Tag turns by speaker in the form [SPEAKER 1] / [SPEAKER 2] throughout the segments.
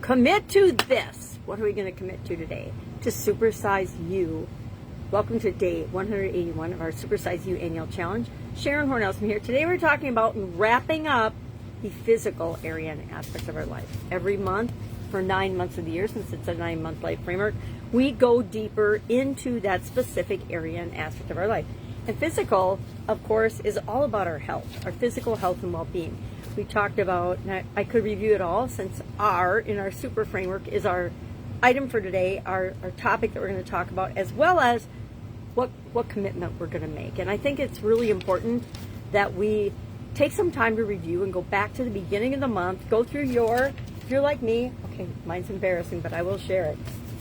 [SPEAKER 1] Commit to this. What are we going to commit to today? To supersize you. Welcome to day 181 of our Supersize You Annual Challenge. Sharon Horne-Ellstrom here. Today we're talking about wrapping up the physical area and aspects of our life. Every month, for 9 months of the year, since it's a 9-month life framework, we go deeper into that specific area and aspect of our life. And physical, of course, is all about our health, our physical health and well-being. We talked about, and I could review it all, since R in our super framework is our item for today, our topic that we're going to talk about, as well as what commitment we're going to make. And I think it's really important that we take some time to review and go back to the beginning of the month, go through if you're like me, okay, mine's embarrassing, but I will share it.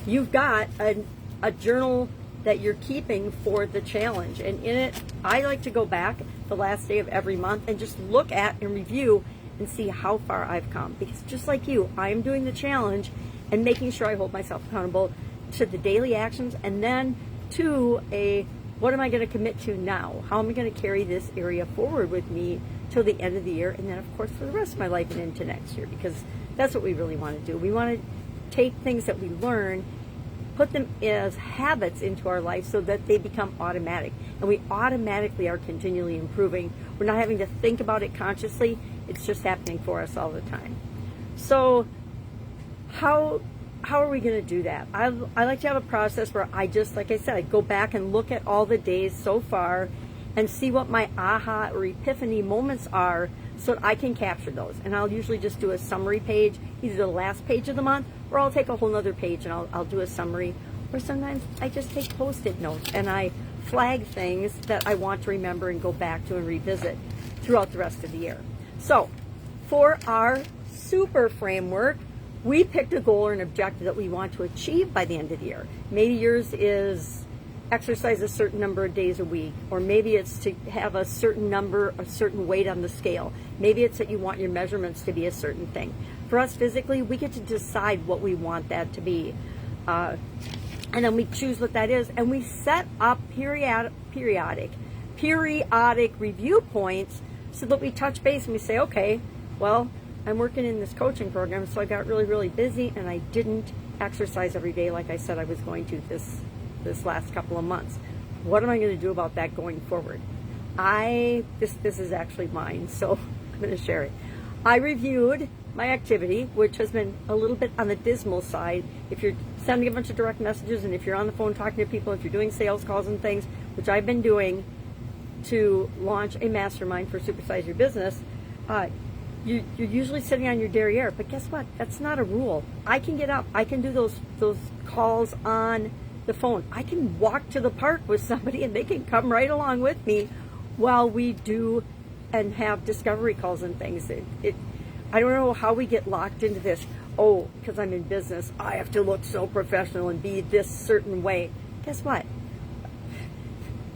[SPEAKER 1] You've got a journal that you're keeping for the challenge. And in it, I like to go back the last day of every month and just look at and review and see how far I've come. Because just like you, I am doing the challenge and making sure I hold myself accountable to the daily actions, and then to what am I going to commit to now? How am I going to carry this area forward with me till the end of the year, and then of course for the rest of my life and into next year, because that's what we really want to do. We want to take things that we learn, put them as habits into our life so that they become automatic, and we automatically are continually improving. We're not having to think about it consciously. It's just happening for us all the time. So how are we going to do that? I like to have a process where I just, like I said, I go back and look at all the days so far and see what my aha or epiphany moments are so that I can capture those. And I'll usually just do a summary page, either the last page of the month, or I'll take a whole nother page and I'll do a summary. Or sometimes I just take Post-it notes and I flag things that I want to remember and go back to and revisit throughout the rest of the year. So for our super framework, we picked a goal or an objective that we want to achieve by the end of the year. Maybe yours is exercise a certain number of days a week, or maybe it's to have a certain number, a certain weight on the scale. Maybe it's that you want your measurements to be a certain thing. For us physically, we get to decide what we want that to be. And then we choose what that is, and we set up periodic review points so that we touch base and we say, okay, well, I'm working in this coaching program, so I got really, really busy, and I didn't exercise every day like I said I was going to this last couple of months. What am I going to do about that going forward? This is actually mine, so I'm going to share it. I reviewed my activity, which has been a little bit on the dismal side. If you're sending a bunch of direct messages, and if you're on the phone talking to people, if you're doing sales calls and things, which I've been doing to launch a mastermind for Supersize Your Business, you're usually sitting on your derriere. But guess what? That's not a rule. I can get up. I can do those calls on the phone. I can walk to the park with somebody and they can come right along with me while we do and have discovery calls and things. I don't know how we get locked into this. Oh, because I'm in business, I have to look so professional and be this certain way. Guess what?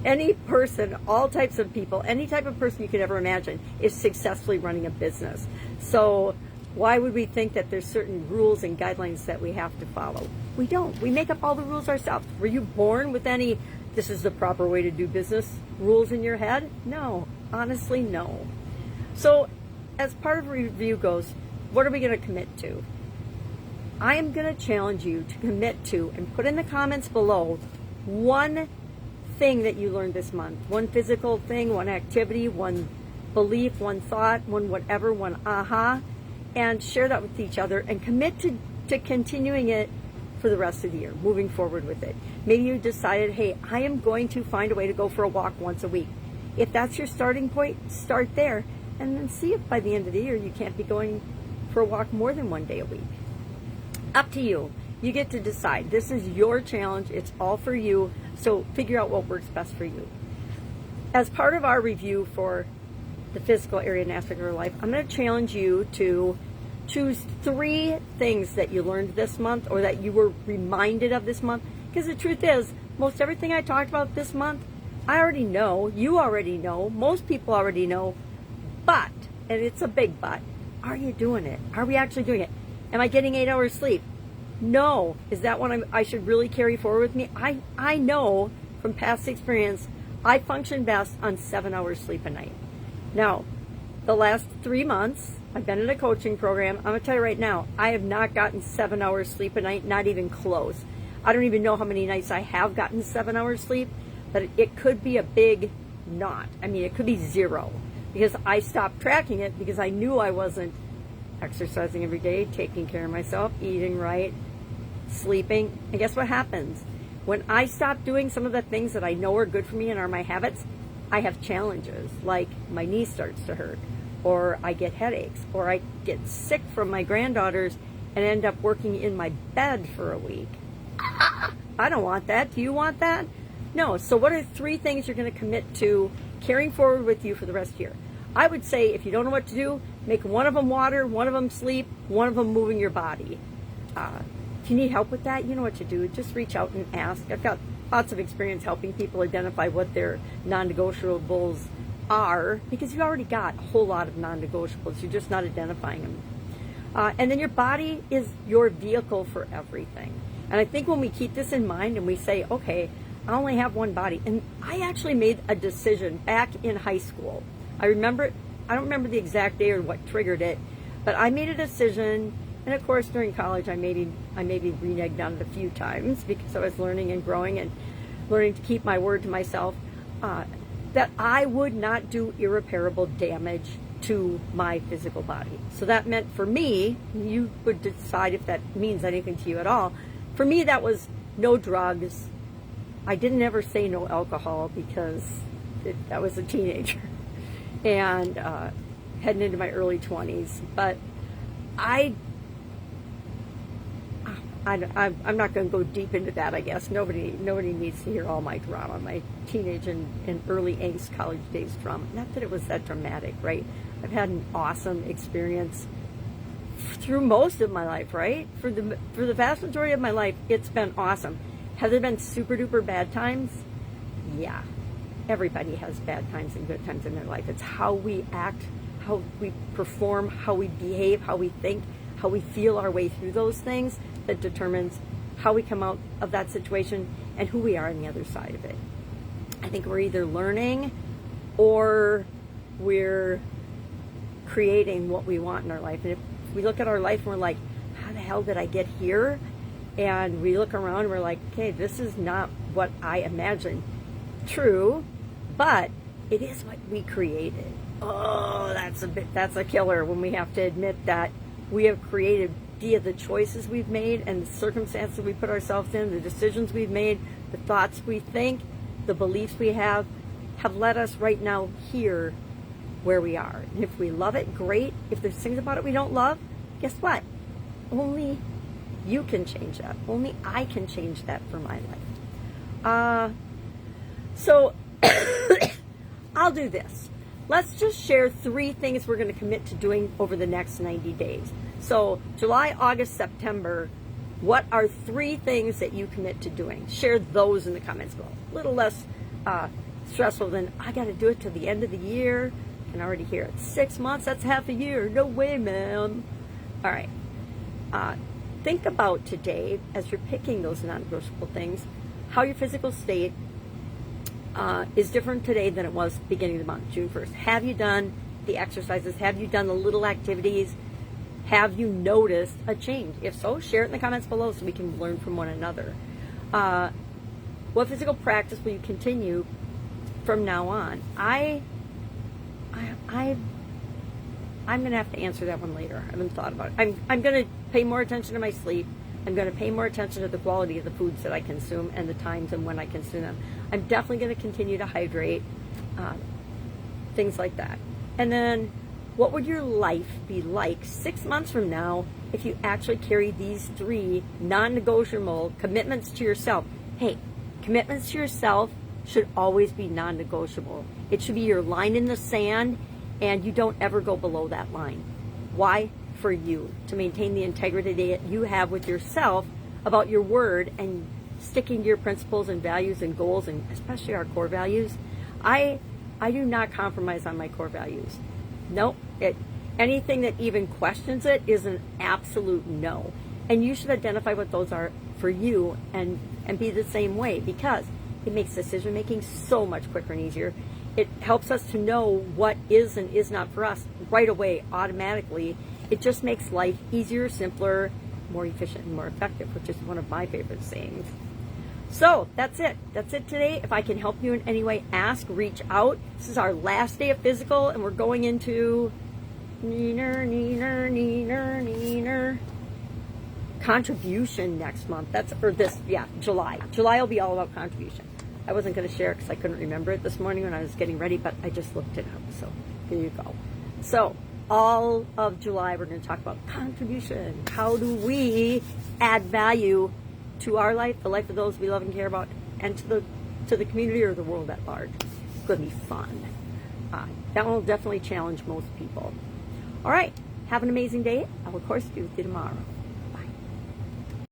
[SPEAKER 1] Any person, all types of people, any type of person you could ever imagine is successfully running a business. So why would we think that there's certain rules and guidelines that we have to follow? We don't. We make up all the rules ourselves. Were you born with any, this is the proper way to do business rules in your head? No. Honestly, no. So as part of review goes, what are we going to commit to? I am going to challenge you to commit to, and put in the comments below, one thing that you learned this month. One physical thing, one activity, one belief, one thought, one whatever, one aha, and share that with each other and commit to continuing it for the rest of the year, moving forward with it. Maybe you decided, hey, I am going to find a way to go for a walk once a week. If that's your starting point, start there, and then see if by the end of the year you can't be going for a walk more than one day a week. Up to you. You get to decide. This is your challenge. It's all for you. So figure out what works best for you. As part of our review for the physical area and aspect of your life, I'm going to challenge you to choose 3 things that you learned this month, or that you were reminded of this month. Because the truth is, most everything I talked about this month, I already know, you already know, most people already know. But, and it's a big but, are you doing it? Are we actually doing it? Am I getting 8 hours sleep? No. Is that what I should really carry forward with me? I know from past experience, I function best on 7 hours sleep a night. Now, the last 3 months, I've been in a coaching program. I'm going to tell you right now, I have not gotten 7 hours sleep a night, not even close. I don't even know how many nights I have gotten 7 hours sleep, but it could be a big not. I mean, it could be 0, because I stopped tracking it because I knew I wasn't exercising every day, taking care of myself, eating right, sleeping. And guess what happens? When I stop doing some of the things that I know are good for me and are my habits, I have challenges, like my knee starts to hurt, or I get headaches, or I get sick from my granddaughters and end up working in my bed for a week. I don't want that. Do you want that? No. So what are 3 things you're going to commit to carrying forward with you for the rest of the year? I would say, if you don't know what to do, make one of them water, one of them sleep, one of them moving your body. If you need help with that, you know what to do. Just reach out and ask. I've got lots of experience helping people identify what their non-negotiables are, because you already got a whole lot of non-negotiables. You're just not identifying them. And then your body is your vehicle for everything. And I think when we keep this in mind and we say, okay, I only have one body. And I actually made a decision back in high school. I remember it. I don't remember the exact day or what triggered it, but I made a decision. And of course, during college, I maybe reneged on it a few times because I was learning and growing and learning to keep my word to myself, that I would not do irreparable damage to my physical body. So that meant, for me, you would decide if that means anything to you at all. For me, that was no drugs. I didn't ever say no alcohol because I was a teenager and heading into my early 20s. But I'm not going to go deep into that, I guess. Nobody needs to hear all my drama, my teenage and early angst college days drama. Not that it was that dramatic, right? I've had an awesome experience through most of my life, right? For the vast majority of my life, it's been awesome. Have there been super duper bad times? Yeah. Everybody has bad times and good times in their life. It's how we act, how we perform, how we behave, how we think, how we feel our way through those things that determines how we come out of that situation and who we are on the other side of it. I think we're either learning or we're creating what we want in our life. And if we look at our life and we're like, how the hell did I get here? And we look around and we're like, okay, this is not what I imagined. True, but it is what we created. Oh, that's a killer when we have to admit that we have created via the choices we've made and the circumstances we put ourselves in, the decisions we've made, the thoughts we think, the beliefs we have led us right now here where we are. And if we love it, great. If there's things about it we don't love, guess what? Only you can change that. Only I can change that for my life. So I'll do this. Let's just share 3 things we're going to commit to doing over the next 90 days. So July, August, September, what are 3 things that you commit to doing? Share those in the comments below. A little less stressful than, I got to do it till the end of the year. I can already hear it. 6 months, that's half a year. No way, man. All right. Think about today, as you're picking those non-negotiable things, how your physical state is different today than it was beginning of the month, June 1st. Have you done the exercises? Have you done the little activities? Have you noticed a change? If so, share it in the comments below so we can learn from one another. What physical practice will you continue from now on? I'm going to have to answer that one later. I haven't thought about it. I'm going to pay more attention to my sleep. I'm going to pay more attention to the quality of the foods that I consume and the times and when I consume them. I'm definitely going to continue to hydrate, things like that. And then, what would your life be like 6 months from now if you actually carry these 3 non-negotiable commitments to yourself? Hey, commitments to yourself should always be non-negotiable. It should be your line in the sand, and you don't ever go below that line. Why? For you, to maintain the integrity that you have with yourself about your word and sticking to your principles and values and goals, and especially our core values. I do not compromise on my core values. Nope. Anything that even questions it is an absolute no. And you should identify what those are for you and be the same way, because it makes decision making so much quicker and easier. It helps us to know what is and is not for us. right away automatically. It just makes life easier, simpler, more efficient, and more effective, which is one of my favorite sayings. So that's it. That's it today. If I can help you in any way, ask, reach out. This is our last day of physical, and we're going into contribution next month. July. July will be all about contribution. I wasn't going to share it because I couldn't remember it this morning when I was getting ready, but I just looked it up. So here you go. So all of July, we're going to talk about contribution. How do we add value to our life, the life of those we love and care about, and to the community or the world at large? It's going to be fun. That will definitely challenge most people. All right. Have an amazing day. I will, of course, be with you tomorrow.